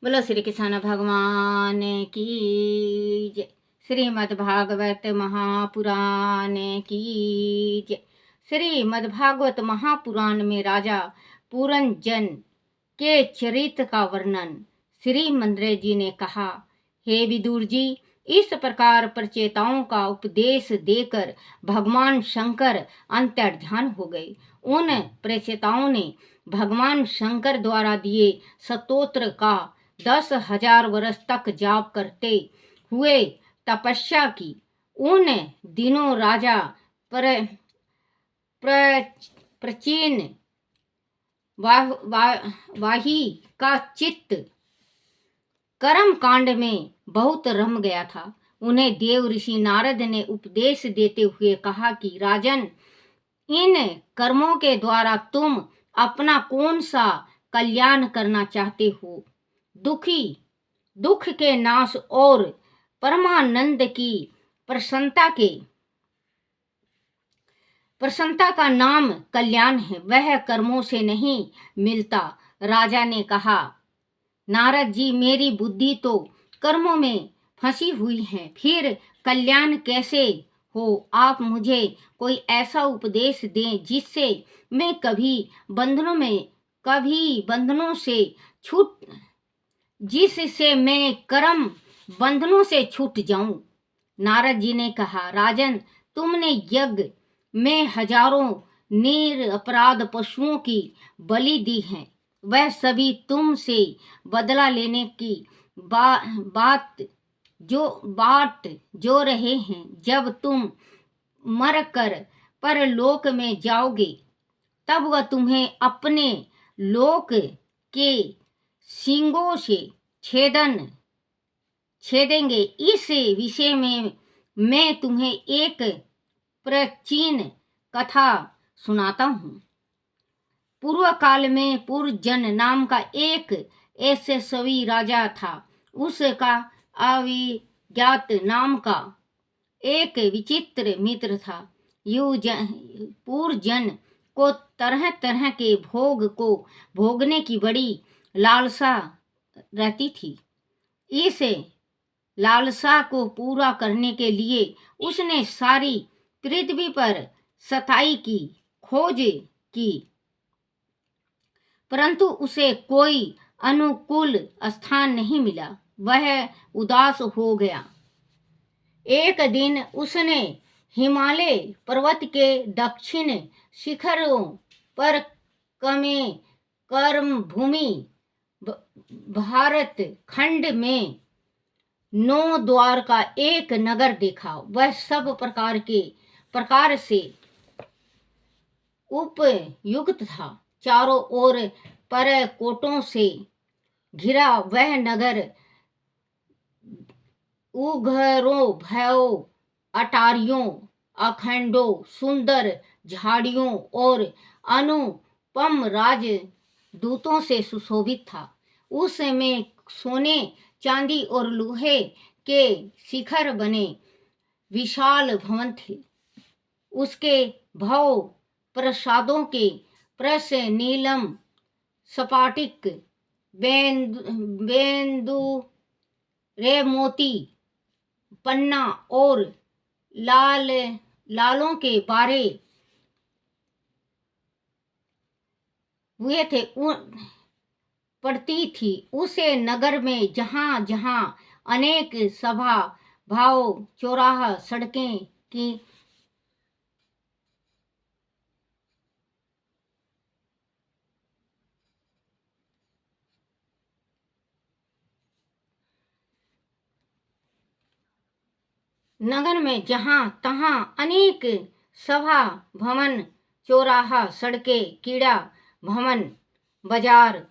बोलो श्री कृष्ण भगवान की जय। श्रीमद् भागवत महापुराण की जय। श्रीमद् भागवत महापुराण में राजा पूरनजन के चरित्र का वर्णन श्री मंद्रे जी ने कहा। हे विदुर जी, इस प्रकार प्रचेताओं का उपदेश देकर भगवान शंकर अंतर्ध्यान हो गए। उन प्रचेताओं ने भगवान शंकर द्वारा दिए स्तोत्र का 10,000 वर्ष तक जाप करते हुए तपस्या की। उन दिनों राजा प्राचीन वाही का चित्त कर्म कांड में बहुत रम गया था। उन्हें देव ऋषि नारद ने उपदेश देते हुए कहा कि राजन, इन कर्मों के द्वारा तुम अपना कौन सा कल्याण करना चाहते हो? दुख के नाश और परमानंद की प्रसन्नता का नाम कल्याण है, वह कर्मों से नहीं मिलता। राजा ने कहा, नारद जी, मेरी बुद्धि तो कर्मों में फंसी हुई है, फिर कल्याण कैसे हो? आप मुझे कोई ऐसा उपदेश दें जिससे मैं कभी बंधनों से छूट जाऊं। नारद जी ने कहा, राजन, तुमने यज्ञ में हजारों निरपराध पशुओं की बलि दी है। वह सभी तुमसे बदला लेने की बात जो रहे हैं। जब तुम मरकर परलोक में जाओगे तब वह तुम्हें अपने लोक के सींगों से छेदेंगे। इस विषय में मैं तुम्हें एक प्राचीन कथा सुनाता हूँ। पूर्व काल में पूर्वजन नाम का एक यशस्वी राजा था। उसका अविज्ञात नाम का एक विचित्र मित्र था। पूर्वजन को तरह तरह के भोग को भोगने की बड़ी लालसा रहती थी। इस लालसा को पूरा करने के लिए उसने सारी पृथ्वी पर सताई की खोज की, परंतु उसे कोई अनुकूल स्थान नहीं मिला। वह उदास हो गया। एक दिन उसने हिमालय पर्वत के दक्षिण शिखरों पर कर्म भूमि भारत खंड में 9 द्वार का एक नगर देखा। वह सब प्रकार से उपयुक्त था। चारों ओर परकोटों से घिरा वह नगर उघरों, भयों, अटारियों, अखंडों, सुंदर झाड़ियों और अनुपम राजदूतों से सुशोभित था। उसमें सोने, चांदी और लोहे के शिखर बने विशाल भवन थे। उसके भव प्रसादों के प्रस नीलम स्फटिक बेंदु रे मोती पन्ना और लालों के बारे हुए थे पड़ती थी। उसे नगर में जहां जहां अनेक सभा भाव चौराहा सड़कें की नगर में जहां तहां अनेक सभा भवन, चौराहा, सड़कें, क्रीड़ा भवन, बाजार,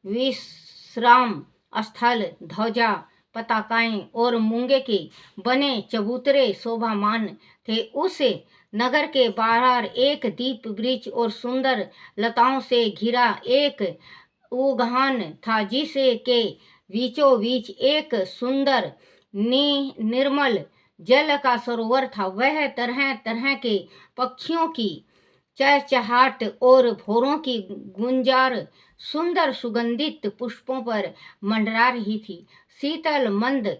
विश्राम स्थल, ध्वजा, पताकाएं और मूंगे के बने चबूतरे शोभामान थे। उस नगर के बाहर एक दीप वृक्ष और सुंदर लताओं से घिरा एक उद्यान था, जिसके बीचों बीच एक सुंदर निर्मल जल का सरोवर था। वह तरह तरह के पक्षियों की चहचहाट और भौरों की गुंजार सुंदर सुगंधित पुष्पों पर मंडरा रही थी। शीतल मंद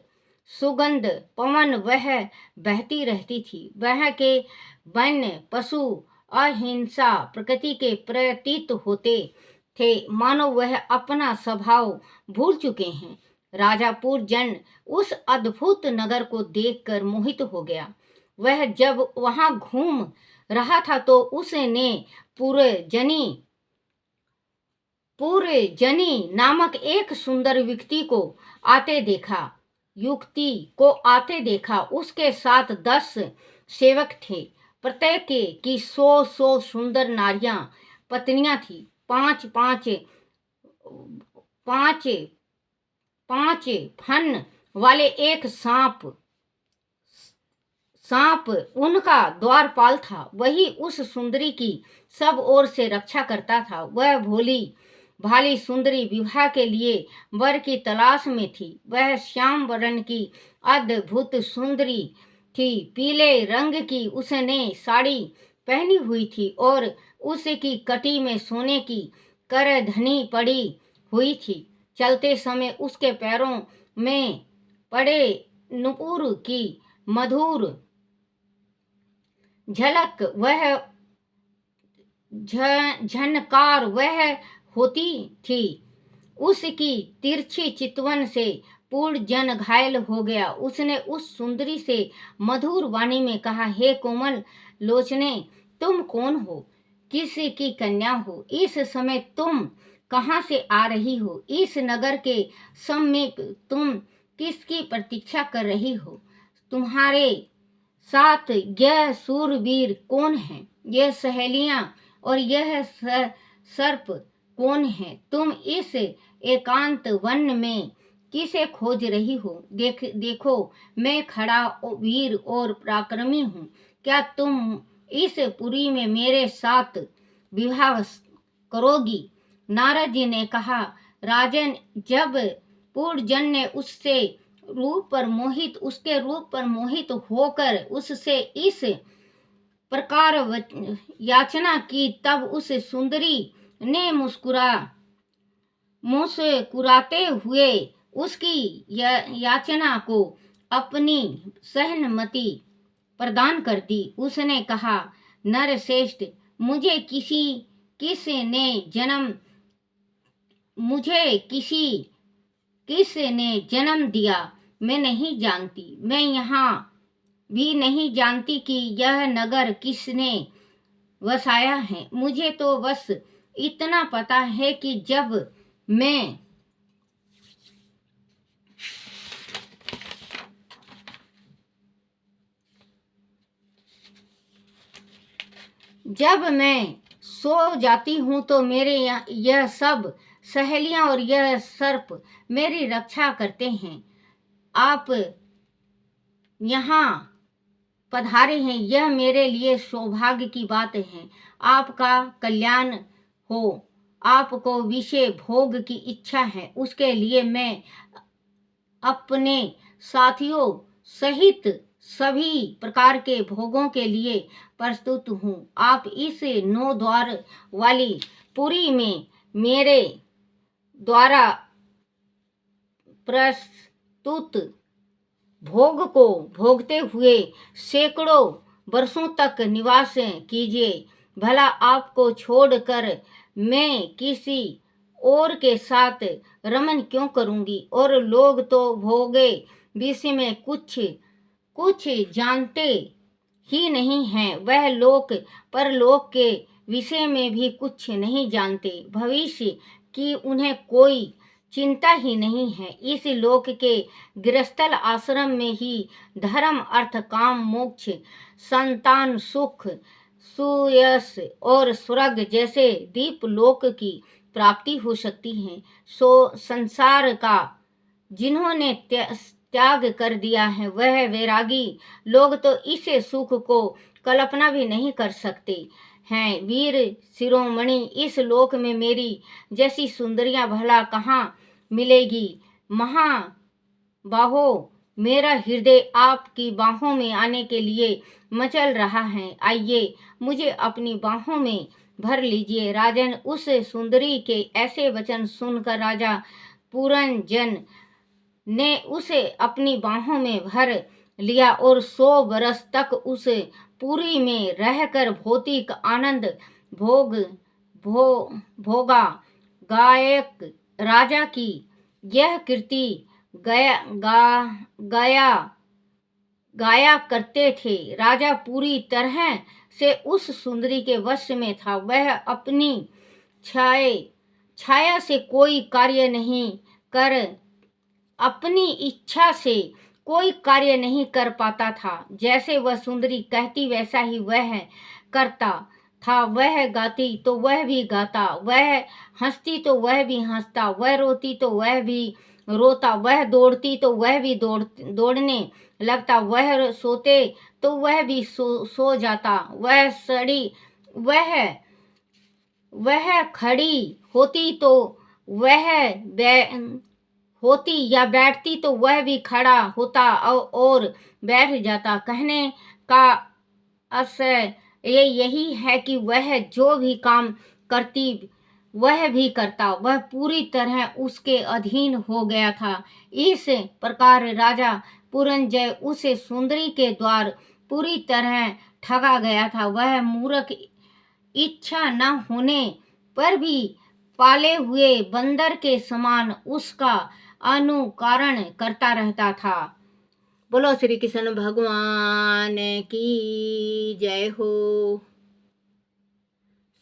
सुगंध पवन वह बहती रहती थी। वह के वन्य पशु अहिंसा प्रकृति के प्रतीत होते थे, मानो वह अपना स्वभाव भूल चुके हैं। राजापुर जन उस अद्भुत नगर को देखकर मोहित हो गया। वह जब वहां घूम रहा था तो उसने पूर्जनी नामक एक सुंदर युक्ति को आते देखा। उसके साथ 10 सेवक थे। प्रत्येक की 100 सुंदर नारियां पत्नियां थी। पांच फन वाले एक सांप उनका द्वारपाल था। वही उस सुंदरी की सब ओर से रक्षा करता था। वह भोली भाली सुंदरी विवाह के लिए वर की तलाश में थी। वह श्याम वर्ण की अद्भुत सुंदरी थी। पीले रंग की उसने साड़ी पहनी हुई थी और उसकी कटी में सोने की करधनी पड़ी हुई थी। चलते समय उसके पैरों में पड़े नुपुर की मधुर झलक वह झनकार वह होती थी। उसकी तिरछी चितवन से पूर्णजन घायल हो गया। उसने उस सुंदरी से मधुर वाणी में कहा, हे कोमल लोचने, तुम कौन हो? किस की कन्या हो? इस समय तुम कहाँ से आ रही हो? इस नगर के समीप तुम किसकी प्रतीक्षा कर रही हो? तुम्हारे साथ यह सूरवीर कौन है? यह सहेलियां और यह सर्प कौन है? तुम इस एकांत वन में किसे खोज रही हो? देखो, मैं खड़ा वीर और पराक्रमी हूँ। क्या तुम इस पुरी में मेरे साथ विवाह करोगी? नारद जी ने कहा, राजन, जब पूर्वजन ने उसके रूप पर मोहित होकर उससे इस प्रकार याचना की, तब उस सुंदरी ने मुस्कुराते हुए उसकी याचना को अपनी सहमति प्रदान कर दी। उसने कहा, नरश्रेष्ठ, मुझे किस ने जन्म दिया मैं नहीं जानती। मैं यहाँ भी नहीं जानती कि यह नगर किसने वसाया है। मुझे तो बस इतना पता है कि जब मैं सो जाती हूँ तो मेरे यह सब सहेलियां और यह सर्प मेरी रक्षा करते हैं। आप यहाँ पधारे हैं, यह मेरे लिए सौभाग्य की बात है। आपका कल्याण हो। आपको विषय भोग की इच्छा है, उसके लिए मैं अपने साथियों सहित सभी प्रकार के भोगों के लिए प्रस्तुत हूँ। आप इस 9 द्वार वाली पुरी में मेरे द्वारा प्रस्तुत भोग को भोगते हुए सैकड़ों वर्षों तक निवास कीजिए। भला आपको छोड़कर मैं किसी और के साथ रमन क्यों करूंगी? और लोग तो भोगे विषय में कुछ जानते ही नहीं हैं। वह लोक परलोक के विषय में भी कुछ नहीं जानते। भविष्य की उन्हें कोई चिंता ही नहीं है। इस लोक के गृहस्थल आश्रम में ही धर्म, अर्थ, काम, मोक्ष, संतान सुख, सुयश और स्वर्ग जैसे दीप लोक की प्राप्ति हो सकती है। सो संसार का जिन्होंने त्याग कर दिया है, वह वैरागी लोग तो इस सुख को कल्पना भी नहीं कर सकते हैं। वीर शिरोमणि, इस लोक में मेरी जैसी सुंदरियां भला कहाँ मिलेगी? महाबाहो, मेरा हृदय आपकी बाहों में आने के लिए मचल रहा है। आइए, मुझे अपनी बाहों में भर लीजिए। राजन, उस सुंदरी के ऐसे वचन सुनकर राजा पूरनजन ने उसे अपनी बाहों में भर लिया और 100 बरस तक उस पुरी में रहकर भौतिक आनंद भोग भो भोगा। गायक राजा की यह कृति गाया करते थे। राजा पूरी तरह से उस सुंदरी के वश में था। वह अपनी छाया से कोई कार्य नहीं कर अपनी इच्छा से कोई कार्य नहीं कर पाता था। जैसे वह सुंदरी कहती वैसा ही वह करता था। वह गाती तो वह भी गाता, वह हंसती तो वह भी हंसता, वह रोती तो वह भी रोता, वह दौड़ती तो वह भी दौड़ने लगता, वह सोते तो वह भी सो जाता, वह खड़ी होती तो वह होती या बैठती तो वह भी खड़ा होता और बैठ जाता। कहने का आशय यही है कि वह जो भी काम करती वह भी करता। वह पूरी तरह उसके अधीन हो गया था। इस प्रकार राजा पुरंजय उस सुंदरी के द्वार पूरी तरह ठगा गया था। वह मूर्ख, इच्छा न होने पर भी पाले हुए बंदर के समान उसका अनुकरण करता रहता था। बोलो श्री कृष्ण भगवान की जय हो।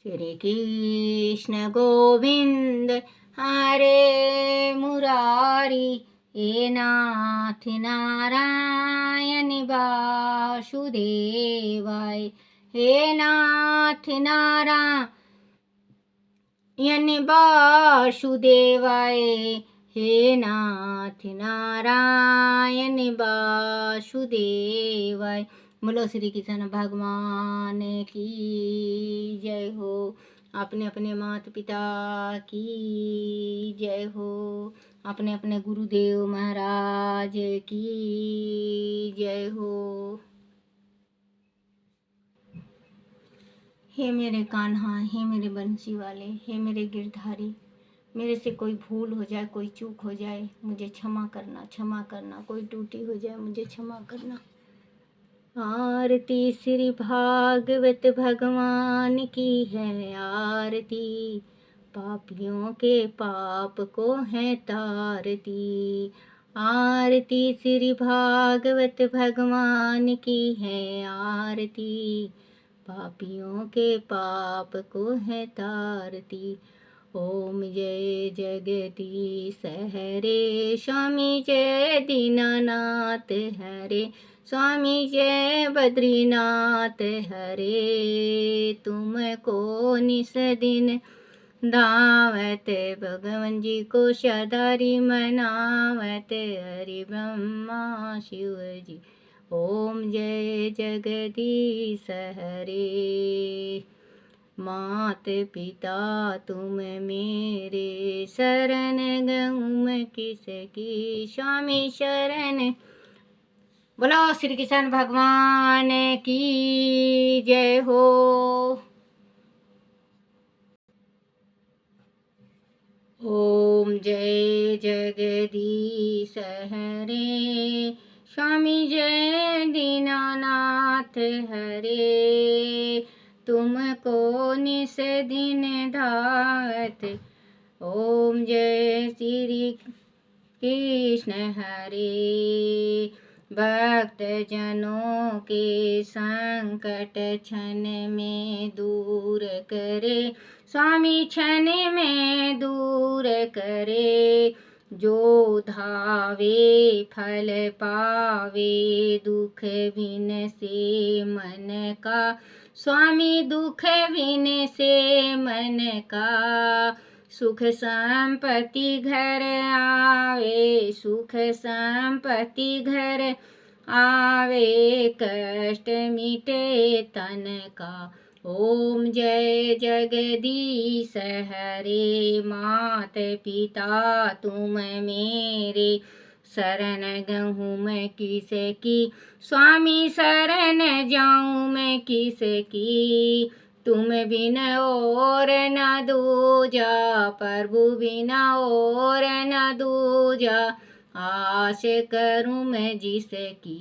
श्री कृष्ण गोविंद हरे मुरारी, हे नाथ नारायण वासुदेवाय, हे नाथ नारायण वासुदेवाय, हे नाथ नारायण वासुदेवाय। बोलो श्री कृष्ण भगवान की जय हो। अपने अपने माता पिता की जय हो। अपने अपने गुरुदेव महाराज की जय हो। हे मेरे कान्हा, हे मेरे बंसी वाले, हे मेरे गिरधारी, मेरे से कोई भूल हो जाए, कोई चूक हो जाए, मुझे क्षमा करना, क्षमा करना। कोई टूटी हो जाए, मुझे क्षमा करना। आरती श्री भागवत भगवान की है आरती, पापियों के पाप को है तारती। आरती श्री भागवत भगवान की है आरती, पापियों के पाप को है तारती। ओम जय जगदीश हरे, स्वामी जय दीनानाथ हरे, स्वामी जय बद्रीनाथ हरे। तुमको निस दिन धावत, भगवान जी को सदारी मनावत, हरि ब्रह्मा शिव जी। ओम जय जगदीश हरे। मात पिता तुम मेरे, शरण गहूँ किसकी, स्वामी शरण। बोलो श्री कृष्ण भगवान की जय हो। ओम जय जगदीश हरे, स्वामी जय दीनानाथ हरे। तुमको निस दिन धावत, ओम जय श्री कृष्ण हरे। भक्त जनों के संकट क्षण में दूर करे, स्वामी क्षण में दूर करे। जो धावे फल पावे, दुख बिन से मन का, स्वामी दुख बिन से मन का। सुख संपत्ति घर आवे, सुख संपत्ति घर आवे, कष्ट मिटे तन का। ओम जय जगदीश हरे। मात पिता तुम मेरे, शरण गहूँ मैं किसे की, स्वामी शरण जाऊँ मैं किसे की। तुम बिन और न दूजा, प्रभु बिना और न दूजा, आश करूँ मैं जिसे की।